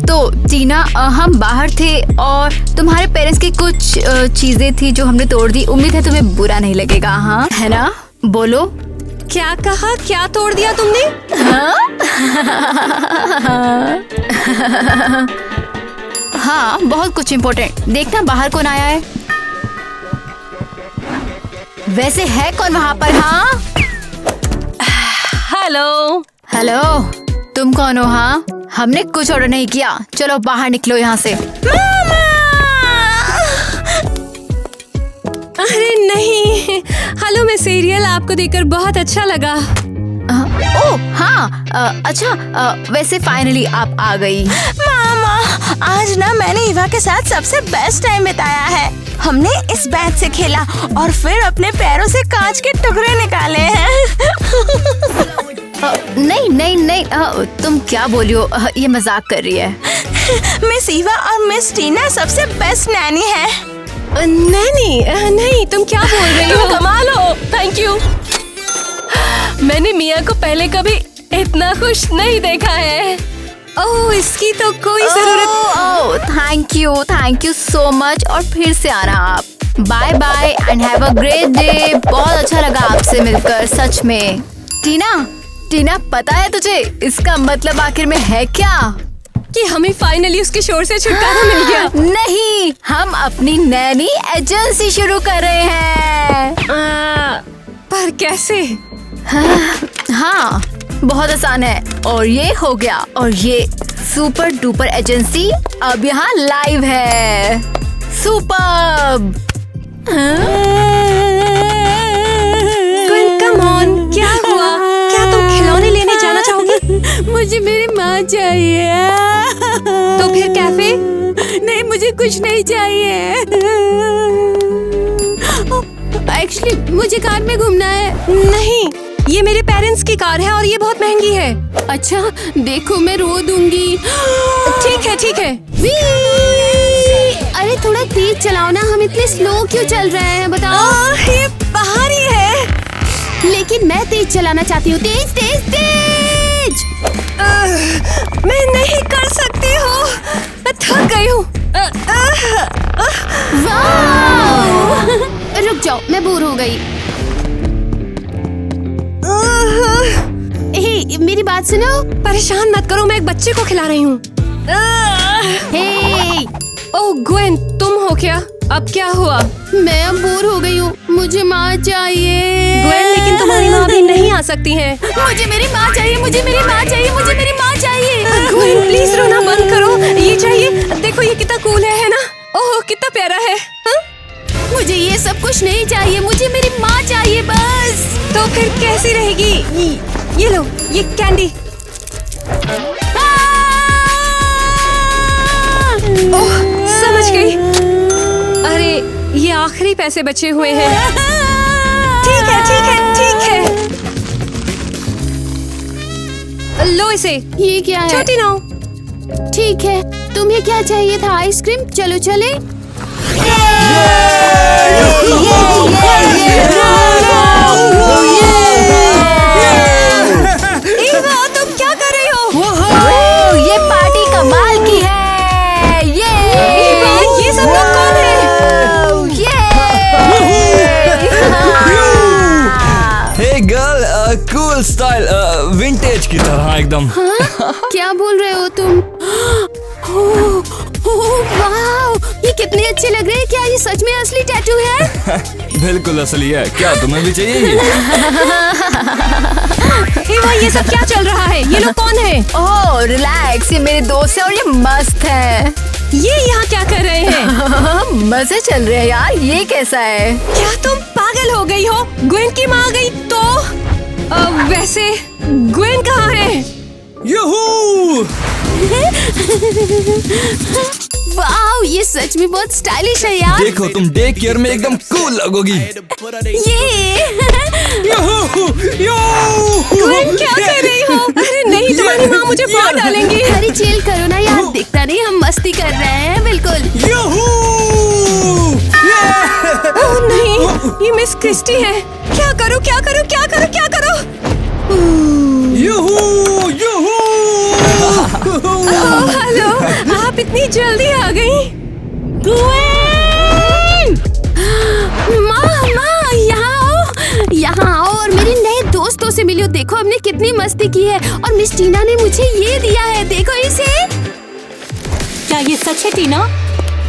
तो टीना, हम बाहर थे और तुम्हारे पेरेंट्स की कुछ चीजें थी जो हमने तोड़ दी। उम्मीद है तुम्हें बुरा नहीं लगेगा, हाँ है ना? बोलो। क्या कहा? क्या तोड़ दिया तुमने? हाँ, बहुत कुछ इम्पोर्टेंट। देखना बाहर कौन आया है। वैसे है कौन वहाँ पर? हाँ, हेलो। हेलो, तुम कौन हो? हाँ, हमने कुछ ऑर्डर नहीं किया, चलो बाहर निकलो यहाँ से। अरे नहीं, हेलो मिस एरियल, आपको देखकर बहुत अच्छा लगा। ओह हाँ, अच्छा, वैसे फाइनली आप आ गई। मामा, आज ना मैंने ईवा के साथ सबसे बेस्ट टाइम बिताया है। हमने इस बैट से खेला और फिर अपने पैरों से कांच के टुकड़े निकाले हैं। नहीं नहीं नहीं, तुम क्या बोली हो? ये मजाक कर रही है। मिस ईवा और मिस टीना सबसे बेस्ट नैनी है। नैनी? नहीं, तुम क्या बोल रही हो? कमाल हो, थैंक यू। मैंने मिया को पहले कभी इतना खुश नहीं देखा है। ओह, इसकी तो कोई जरूरत। Thank you so much. और फिर से आना आप। Bye bye and have a great day. बहुत अच्छा लगा आपसे मिलकर, सच में। टीना, पता है तुझे इसका मतलब आखिर में है क्या? कि हमें फाइनली उसके शोर से छुटकारा मिल गया। नहीं, हम अपनी नैनी एजेंसी शुरू कर रहे हैं। पर कैसे? हाँ, बहुत आसान है। और ये हो गया। और ये सुपर डुपर एजेंसी अब यहाँ लाइव है। सुपर्ब। कम ऑन, क्या हुआ? क्या तुम खिलौने लेने जाना चाहोगी? मुझे मेरी माँ चाहिए। तो फिर कैफे? नहीं, मुझे कुछ नहीं चाहिए। एक्चुअली मुझे कार में घूमना है। नहीं, ये मेरे पेरेंट्स की कार है और ये बहुत महंगी है। अच्छा, देखो मैं रो दूंगी। ठीक है। अरे थोड़ा तेज चलाओ ना, हम इतने स्लो क्यों चल रहे हैं बताओ? ये बाहर ही है। लेकिन मैं तेज चलाना चाहती हूँ। तेज तेज तेज। मैं नहीं कर सकती हूँ, मैं थक गई हूँ। रुक जाओ, मैं बोर हो गई। हे, मेरी बात सुनो। परेशान मत करो, मैं एक बच्चे को खिला रही हूँ। हे, ओह ग्वेन, तुम हो क्या? अब क्या हुआ? मैं अब बोर हो गई हूँ, मुझे माँ चाहिए। ग्वेन, लेकिन तुम्हारी माँ भी नहीं आ सकती है। मुझे मेरी माँ चाहिए, मुझे मेरी माँ चाहिए, मुझे मेरी माँ चाहिए। ग्वेन, प्लीज रोना बंद करो। ये चाहिए, देखो ये कितना कूल है ना? ओह कितना प्यारा है। हा? मुझे ये सब कुछ नहीं चाहिए, मुझे मेरी माँ चाहिए बस। तो फिर कैसी रहेगी? ये लो, ये कैंडी। ओह समझ गई। अरे ये आखिरी पैसे बचे हुए हैं। ठीक है ठीक है ठीक है, लो इसे। ये क्या है? छोटी नाव। ठीक है, तुम्हें क्या चाहिए था? आइसक्रीम? चलो चले। ईवा, तुम क्या कर रही हो? ये पार्टी कमाल की है। ईवा, ये सब लोग कौन है? हे गर्ल, कूल स्टाइल, विंटेज की तरह एकदम। क्या बोल रहे हो तुम? वाओ, ये कितने अच्छे लग रहे हैं। क्या ये सच में असली टैटू है? बिल्कुल असली है। क्या तुम्हें भी चाहिए ये? ईवा, ये सब क्या चल रहा है? ये लोग कौन है? ओह रिलैक्स, ये मेरे दोस्त है और ये मस्त है। ये यहाँ क्या कर रहे हैं? मजे चल रहे हैं यार। ये कैसा है? क्या तुम पागल हो गई हो? ग्वेन की माँ आ गई तो? वैसे ग्वेन कहाँ है? वाओ, ये सच में बहुत स्टाइलिश है यार। देखो, तुम डे केयर में एकदम कूल लगोगी। ग्वेन क्या कर रही हो? अरे नहीं, तुम्हारी माँ मुझे मार डालेंगी। अरे चिल करो ना यार, दिखता नहीं हम मस्ती कर रहे हैं बिल्कुल। ओह नहीं, ये मिस क्रिस्टी है। क्या करूँ क्या करूँ क्या करूँ क्या करूँ? ओह हेलो, आप इतनी जल्दी आ गई? माँ, यहाँ आओ, यहाँ आओ और मेरे नए दोस्तों से मिलो। देखो हमने कितनी मस्ती की है और मिस टीना ने मुझे ये दिया है, देखो इसे। क्या ये सच है टीना?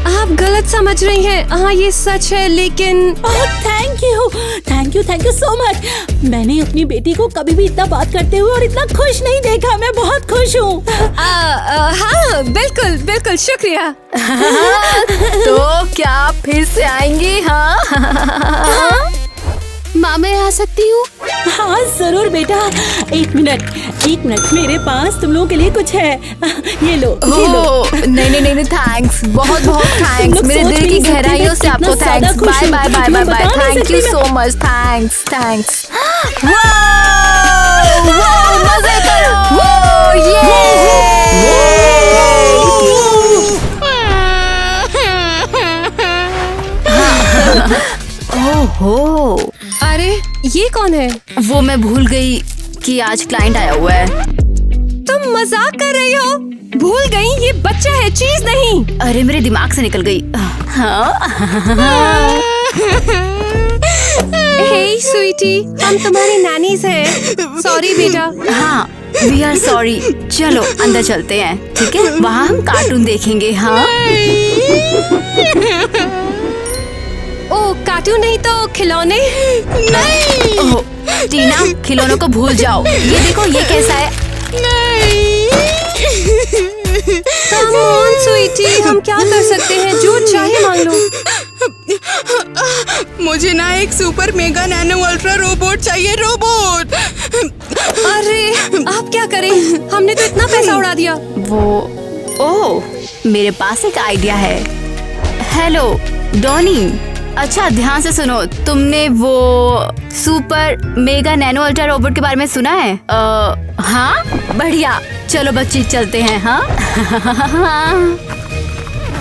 आप गलत समझ रही हैं। हाँ ये सच है, लेकिन थैंक यू सो मच। मैंने अपनी बेटी को कभी भी इतना बात करते हुए और इतना खुश नहीं देखा। मैं बहुत खुश हूँ। हाँ बिल्कुल बिल्कुल, शुक्रिया। तो क्या फिर से आएंगी? हाँ माँ, मैं आ सकती हूँ? हाँ जरूर बेटा। एक मिनट, मेरे पास तुम लोगों के लिए कुछ है। ये लो। नहीं थैंक्स, बहुत थैंक्स। मेरे दिल की गहराइयों से आपको thanks. Bye bye bye bye bye. Thank you so much. Thanks. मजे करो। ओहो, अरे ये कौन है? वो मैं भूल गई कि आज क्लाइंट आया हुआ है। तुम मजाक कर रही हो? भूल गई? ये बच्चा है, चीज नहीं। अरे मेरे दिमाग से निकल गई। हे स्वीटी, हम तुम्हारी नैनीज हैं। सॉरी बेटा। हाँ, वी आर सॉरी। चलो अंदर चलते हैं, ठीक है? वहाँ हम कार्टून देखेंगे। हाँ ओ कार्टून नहीं तो खिलौने? नहीं। ओह टीना, खिलौनों को भूल जाओ। ये देखो, ये कैसा है? Come on, स्वीटी, हम क्या कर सकते हैं? जो चाहे मांग लो। मुझे ना एक super mega nano ultra robot चाहिए। रोबोट। अरे आप क्या करें? हमने तो इतना पैसा उड़ा दिया। ओह, मेरे पास एक आइडिया है। हेलो डॉनी, अच्छा ध्यान से सुनो। तुमने वो super mega nano ultra robot के बारे में सुना है? हाँ बढ़िया, चलो बच्चे चलते हैं। हाँ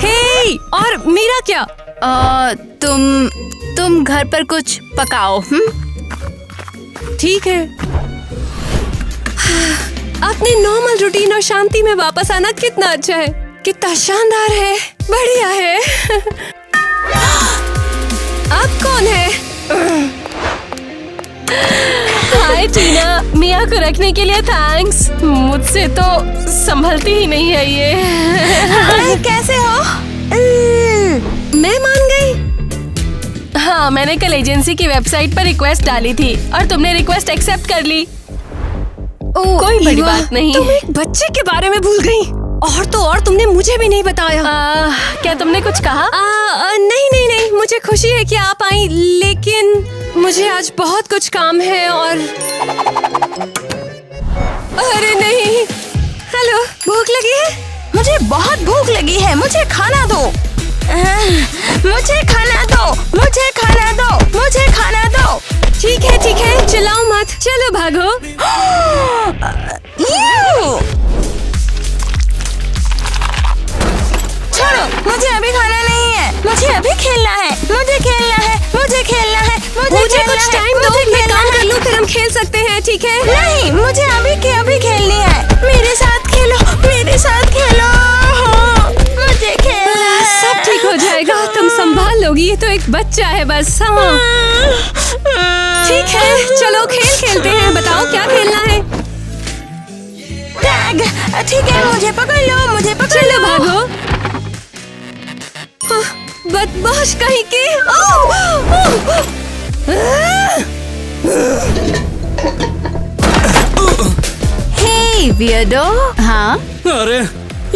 हे, और मेरा क्या? तुम घर पर कुछ पकाओ। ठीक है। अपने नॉर्मल रूटीन और शांति में वापस आना कितना अच्छा है, कितना शानदार है, बढ़िया है। अब कौन है? हाय टीना, मिया को रखने के लिए थैंक्स। मुझसे तो संभलती ही नहीं है ये। हाय, कैसे हो? मैं मान गई। हाँ, मैंने कल एजेंसी की वेबसाइट पर रिक्वेस्ट डाली थी और तुमने रिक्वेस्ट एक्सेप्ट कर ली। कोई बड़ी बात नहीं। तुम एक बच्चे के बारे में भूल गई। और तो और तुमने मुझे भी नहीं बताया। क्या तुमने कुछ कहा? नहीं, मुझे खुशी है कि आप आई, लेकिन मुझे आज बहुत कुछ काम है और अरे नहीं। हेलो, भूख लगी है? मुझे बहुत भूख लगी है, मुझे खाना दो। मुझे खाना दो, मुझे खाना दो, मुझे खाना दो। ठीक है, चिल्लाओ मत, चलो भागो। छोड़ो, मुझे अभी खाना नहीं है, मुझे अभी खेलना है, मुझे खेलना है, मुझे खेलना है, मुझे कुछ टाइम दो, मैं काम कर लूं, फिर हम खेल सकते हैं, ठीक है? नहीं, मुझे अभी खेलनी है। मेरे साथ खेलो, मेरे साथ खेलो। मुझे खेलना है। सब ठीक हो जाएगा, तुम संभाल लोगी, ये तो एक बच्चा है बस। हाँ ठीक है, चलो खेल खेलते हैं। बताओ क्या खेलना है? टैग। ठीक है, मुझे पकड़ लो, मुझे पकड़ चलो लो। भागो। बदमाश कहीं की। हे वियर्डो। हाँ, अरे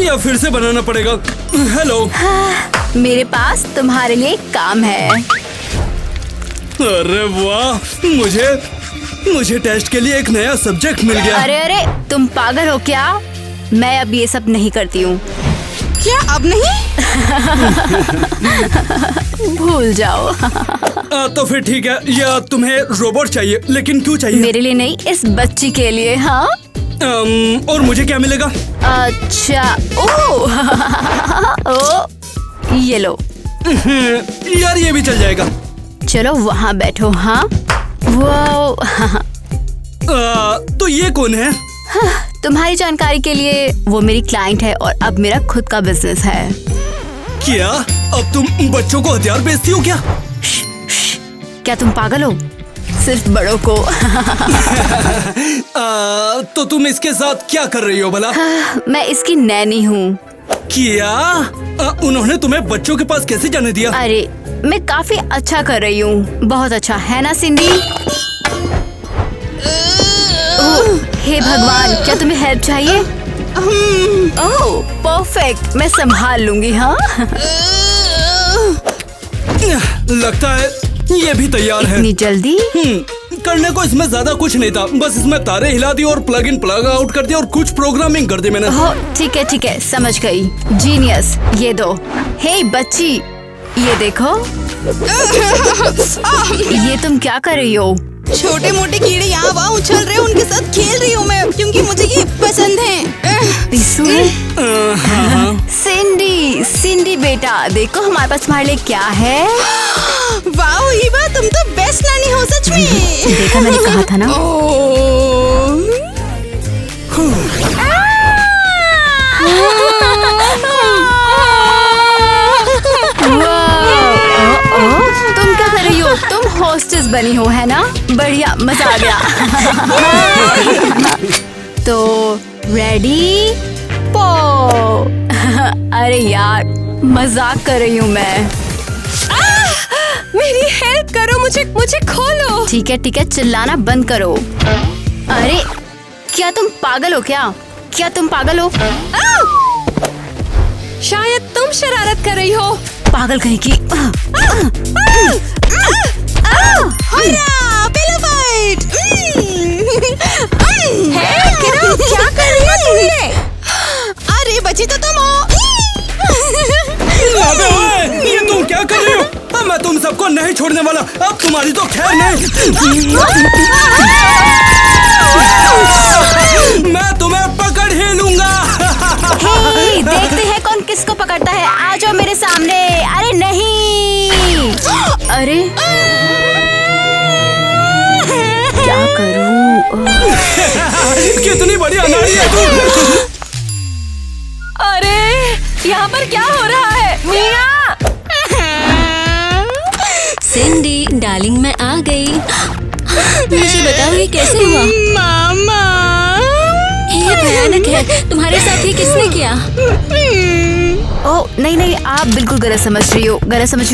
या फिर से बनाना पड़ेगा। हेलो। मेरे पास तुम्हारे लिए एक काम है। अरे वाह, मुझे टेस्ट के लिए एक नया सब्जेक्ट मिल गया। अरे तुम पागल हो क्या? मैं अब ये सब नहीं करती हूँ। क्या अब नहीं? भूल जाओ। तो फिर ठीक है, या तुम्हें रोबोट चाहिए, लेकिन क्यों चाहिए? मेरे लिए नहीं, इस बच्ची के लिए। हाँ। और मुझे क्या मिलेगा? अच्छा, ओ, ये लो। यार ये भी चल जाएगा। चलो वहाँ बैठो। हाँ, वो तो ये कौन है? तुम्हारी जानकारी के लिए वो मेरी क्लाइंट है और अब मेरा खुद का बिजनेस है। क्या अब तुम बच्चों को हथियार बेचती हो क्या? क्या तुम पागल हो? सिर्फ बड़ों को। तो तुम इसके साथ क्या कर रही हो भला? मैं इसकी नैनी हूँ। क्या? उन्होंने तुम्हें बच्चों के पास कैसे जाने दिया? अरे मैं काफी अच्छा कर रही हूँ, बहुत अच्छा है ना सिंडी? हे भगवान, क्या तुम्हें हेल्प चाहिए? ओह परफेक्ट, मैं संभाल लूंगी। हाँ लगता है ये भी तैयार है। इतनी जल्दी? करने को इसमें ज्यादा कुछ नहीं था, बस इसमें तारे हिला दी और प्लग इन प्लग आउट कर दिया और कुछ प्रोग्रामिंग कर दी मैंने। हो ठीक है, समझ गई। जीनियस। ये दो। हे बच्ची, ये देखो। ये तुम क्या कर रही हो? छोटे मोटे कीड़े यहाँ वहाँ उछल रहे, उनके साथ खेल रही हूँ मैं, क्योंकि मुझे ये पसंद है। पिस्सू? सिंडी बेटा, देखो हमारे पास तुम्हारे लिए क्या है। वाओ ईवा, तुम तो बेस्ट नानी हो सच में। देखा, मैंने कहा था ना। तुम क्या कर रही हो? तुम होस्टेस बनी हो है ना? बढ़िया, मजा आ गया। तो रेडी पो। अरे यार, मजाक कर रही हूँ मैं। मेरी हेल्प करो, मुझे खोलो। ठीक है, चिल्लाना बंद करो। अरे क्या तुम पागल हो क्या? शायद तुम शरारत कर रही हो। पागल कहीं की। क्या कर रही हो तुमने? अरे बची तो तुम हो। ये तुम क्या कर रही हो? मैं तुम सबको नहीं छोड़ने वाला, अब तुम्हारी तो खैर नहीं। मैं तुम्हें पकड़ ही लूंगा। देखते हैं कौन किसको पकड़ता है। आ जाओ मेरे सामने। अरे नहीं, अरे क्या करूं? कितनी बड़ी अनाड़ी है तू। अरे यहाँ पर क्या हो रहा है? मिया! सिंडी डार्लिंग, मैं आ गई। मुझे बताओ ये कैसे हुआ? मामा, ये भयानक है। तुम्हारे साथ ये किसने किया? ओह नहीं नहीं, आप बिल्कुल गलत समझ रही हो।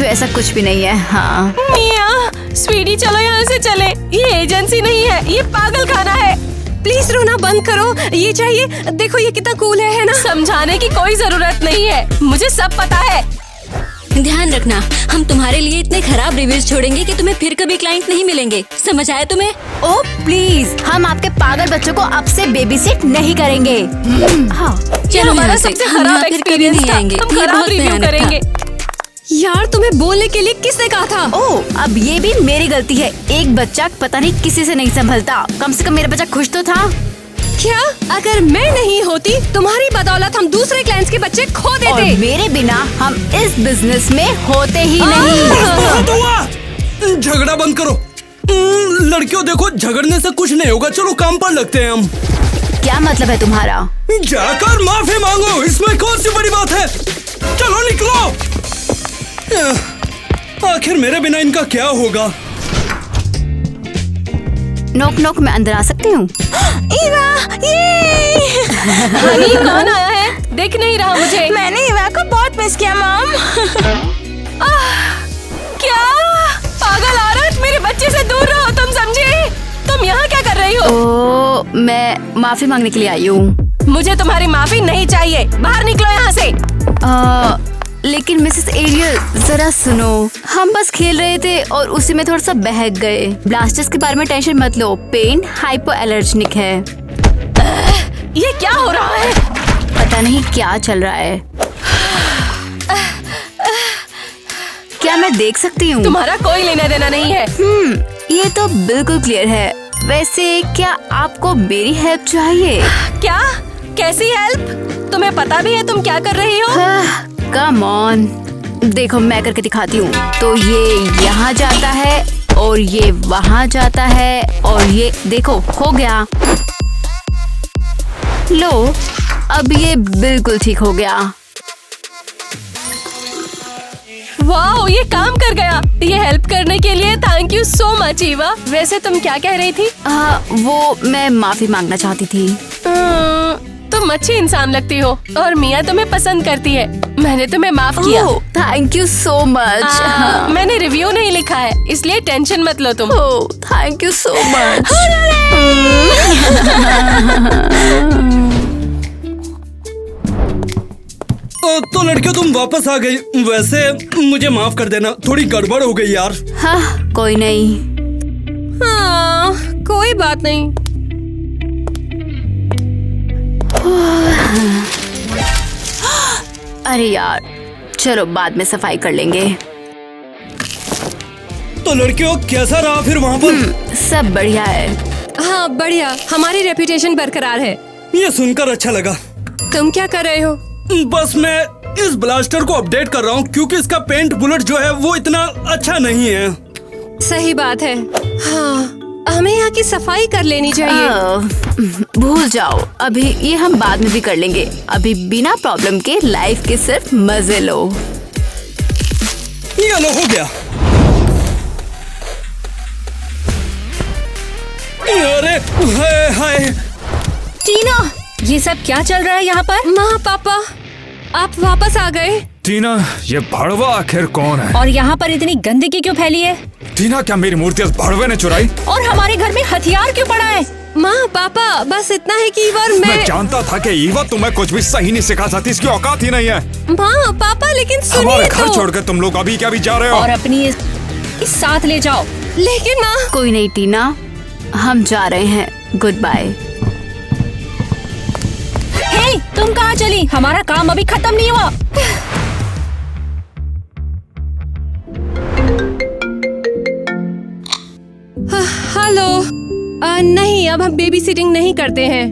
ऐसा कुछ भी नहीं है। हाँ मिया, स्वीटी चलो यहाँ से चले। ये एजेंसी नहीं है, ये पागल खाना है। प्लीज रोना बंद करो। ये चाहिए, देखो ये कितना कूल है ना। समझाने की कोई जरूरत नहीं है, मुझे सब पता है। ध्यान रखना, हम तुम्हारे लिए इतने खराब रिव्यूज छोड़ेंगे कि तुम्हें फिर कभी क्लाइंट नहीं मिलेंगे। समझ आया तुम्हें? ओह प्लीज, हम आपके पागल बच्चों को अब से बेबी सिट नहीं करेंगे। हाँ ये हमारा सबसे खराब एक्सपीरियंस था। हम खराब रिव्यू करेंगे। यार तुम्हें बोलने के लिए किसने कहा था? ओह अब ये भी मेरी गलती है। एक बच्चा पता नहीं किसी से नहीं संभलता। कम से कम मेरा बच्चा खुश तो था। क्या? अगर मैं नहीं होती तुम्हारी बदौलत हम दूसरे क्लाइंट्स के बच्चे खो देते। और मेरे बिना हम इस बिजनेस में होते ही नहीं। बहुत हुआ, झगड़ा बंद करो। लड़कियों देखो, झगड़ने से कुछ नहीं होगा। चलो काम पर लगते हैं हम। क्या मतलब है तुम्हारा? जाकर माफी मांगो, इसमें कौन सी बड़ी बात है। चलो निकलो। आखिर मेरे बिना इनका क्या होगा? नोक नोक, मैं अंदर आ सकती हूँ? ईवा, ये हनी कौन आया है? देख नहीं रहा मुझे। मैंने ईवा को बहुत मिस किया मॉम। क्या? पागल औरत, मेरे बच्चे से दूर रहो। तुम समझे? तुम यहाँ क्या कर रही हो? ओह मैं माफी मांगने के लिए आई हूँ। मुझे तुम्हारी माफी नहीं चाहिए। बाहर निकलो यहाँ से। लेकिन मिसेस एरियल जरा सुनो, हम बस खेल रहे थे और उसी में थोड़ा सा बहक गए। ब्लास्टर्स के बारे में टेंशन मत लो, पेन हाइपो एलर्जेनिक है। ये क्या हो रहा है? पता नहीं क्या चल रहा है। क्या मैं देख सकती हूँ? तुम्हारा कोई लेना देना नहीं है। ये तो बिल्कुल क्लियर है। वैसे क्या आपको मेरी हेल्प चाहिए? क्या? कैसी हेल्प? तुम्हें पता भी है तुम क्या कर रही हो? कम ऑन, देखो मैं करके दिखाती हूँ। तो ये यहाँ जाता है और ये वहाँ जाता है और ये देखो हो गया। लो अब ये बिल्कुल ठीक हो गया। वाओ, ये काम कर गया। ये हेल्प करने के लिए thank you so much Eva. वैसे तुम क्या कह रही थी? वो मैं माफी मांगना चाहती थी। तुम अच्छी इंसान लगती हो और मिया तुम्हें पसंद करती है। मैंने तुम्हें माफ किया। Thank you so much. मैंने रिव्यू नहीं लिखा है, इसलिए टेंशन मत लो तुम। Thank you so much. तो लड़कियों तुम वापस आ गई। वैसे मुझे माफ कर देना, थोड़ी गड़बड़ हो गई यार। हाँ कोई नहीं। हाँ कोई बात नहीं। अरे यार चलो बाद में सफाई कर लेंगे। तो लड़कियों कैसा रहा फिर वहाँ पर? सब बढ़िया है। हाँ बढ़िया, हमारी रेपुटेशन बरकरार है। ये सुनकर अच्छा लगा। तुम क्या कर रहे हो? बस मैं इस ब्लास्टर को अपडेट कर रहा हूँ क्योंकि इसका पेंट बुलेट जो है वो इतना अच्छा नहीं है। सही बात है। हाँ हमें यहाँ की सफाई कर लेनी चाहिए। भूल जाओ, अभी ये हम बाद में भी कर लेंगे। अभी बिना प्रॉब्लम के लाइफ के सिर्फ मजे लो। ये लो हो गया। अरे हाय हाय। टीना, ये सब क्या चल रहा है यहाँ पर? माँ पापा आप वापस आ गए। टीना, ये भड़वा आखिर कौन है? और यहाँ पर इतनी गंदगी क्यों फैली है? टीना, क्या मेरी मूर्ति उस भड़वे ने चुराई? और हमारे घर में हथियार क्यों पड़ा है? माँ पापा बस इतना है कि मैं जानता था कि ईवा तुम्हें कुछ भी सही नहीं सिखा सकती। इसकी औकात ही नहीं है। माँ पापा लेकिन सुनिए हमारे तो। घर छोड़कर तुम लोग अभी क्या भी जा रहे हो? और अपनी इस साथ ले जाओ। लेकिन माँ। कोई नहीं टीना, हम जा रहे हैं। Good bye. हे, तुम कहाँ चली? हमारा काम अभी खत्म नहीं हुआ। हेलो। नहीं, अब हम बेबी सिटिंग नहीं करते हैं।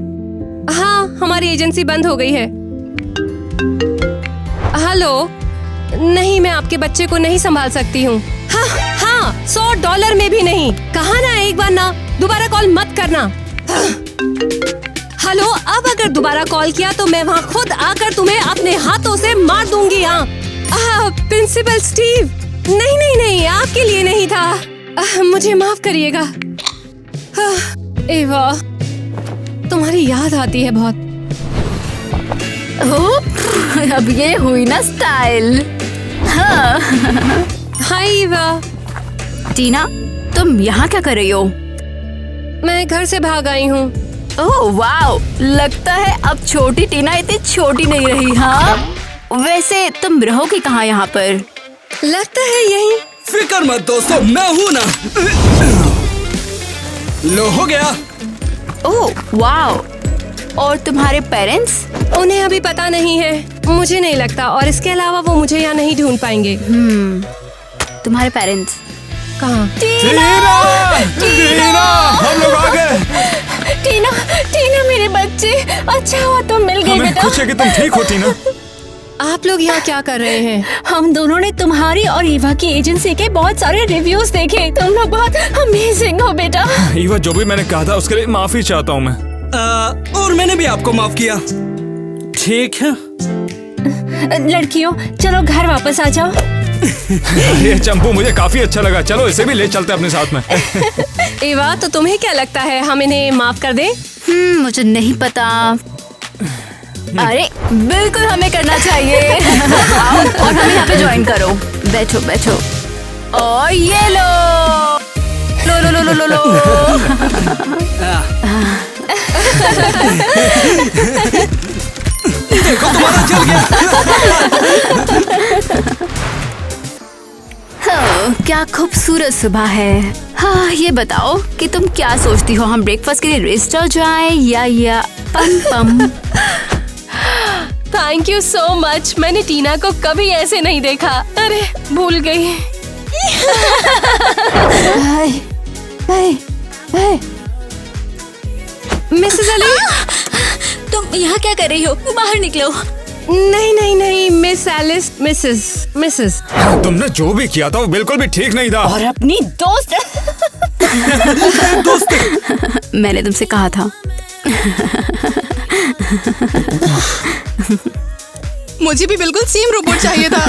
हाँ हमारी एजेंसी बंद हो गई है। हेलो। नहीं, मैं आपके बच्चे को नहीं संभाल सकती हूँ। हाँ हाँ, $100 में भी नहीं। कहा ना एक बार ना, दोबारा कॉल मत करना। हेलो, अब अगर दोबारा कॉल किया तो मैं वहाँ खुद आकर तुम्हें अपने हाथों से मार दूंगी। हाँ प्रिंसिपल स्टीव, नहीं नहीं नहीं, आपके लिए नहीं था। मुझे माफ करिएगा। एवा, तुम्हारी याद आती है बहुत। ओह, अब ये हुई ना स्टाइल। हाँ। हाय ईवा। टीना, तुम यहाँ क्या कर रही हो? मैं घर से भाग आई हूँ। ओह वाओ, लगता है अब छोटी टीना इतनी छोटी नहीं रही। हाँ, वैसे तुम रहोगी कहाँ यहाँ पर? लगता है यहीं। फिक्र मत दोस्तों, मैं हूँ ना। लो हो गया। ओह वाओ, और तुम्हारे पेरेंट्स? उन्हें अभी पता नहीं है, मुझे नहीं लगता, और इसके अलावा वो मुझे यहाँ नहीं ढूंढ पाएंगे। तुम्हारे पेरेंट्स कहाँ? टीना, हम लोग आ गए। टीना, टीना मेरे बच्चे, अच्छा हुआ तुम मिल गए हमें बेटा। खुशी है कि तुम ठीक हो टीना। आप लोग यहाँ क्या कर रहे हैं? हम दोनों ने तुम्हारी और ईवा की एजेंसी के बहुत सारे रिव्यूज देखे। तुम लोग बहुत अमेजिंग हो बेटा। ईवा, जो भी मैंने कहा था उसके लिए माफी चाहता हूँ मैं। और मैंने भी आपको माफ किया। ठीक है लड़कियों, चलो घर वापस आ जाओ। ये चंपू मुझे काफी अच्छा लगा, चलो इसे भी ले चलते अपने साथ में। ईवा, तो तुम्हें क्या लगता है, हम इन्हें माफ कर दें? मुझे नहीं पता। अरे बिल्कुल हमें करना चाहिए। आओ और हमें यहाँ पे ज्वाइन करो। बैठो बैठो। और ये लो लो लो लो लो लो लो। देखो तुम्हारा चल गया। क्या खूबसूरत सुबह है। हाँ, ये बताओ कि तुम क्या सोचती हो, हम ब्रेकफास्ट के लिए रेस्टोरेंट जाएं या पम पम? Thank you so much. मैंने टीना को कभी ऐसे नहीं देखा। अरे भूल गई। मिसेस अली, तुम यहाँ क्या कर रही हो? बाहर निकलो। नहीं नहीं नहीं, मिस एलिस, मिसेस। तुमने जो भी किया था वो बिल्कुल भी ठीक नहीं था। और अपनी दोस्त मैंने तुमसे कहा था। मुझे भी बिल्कुल सेम रोबोट चाहिए था।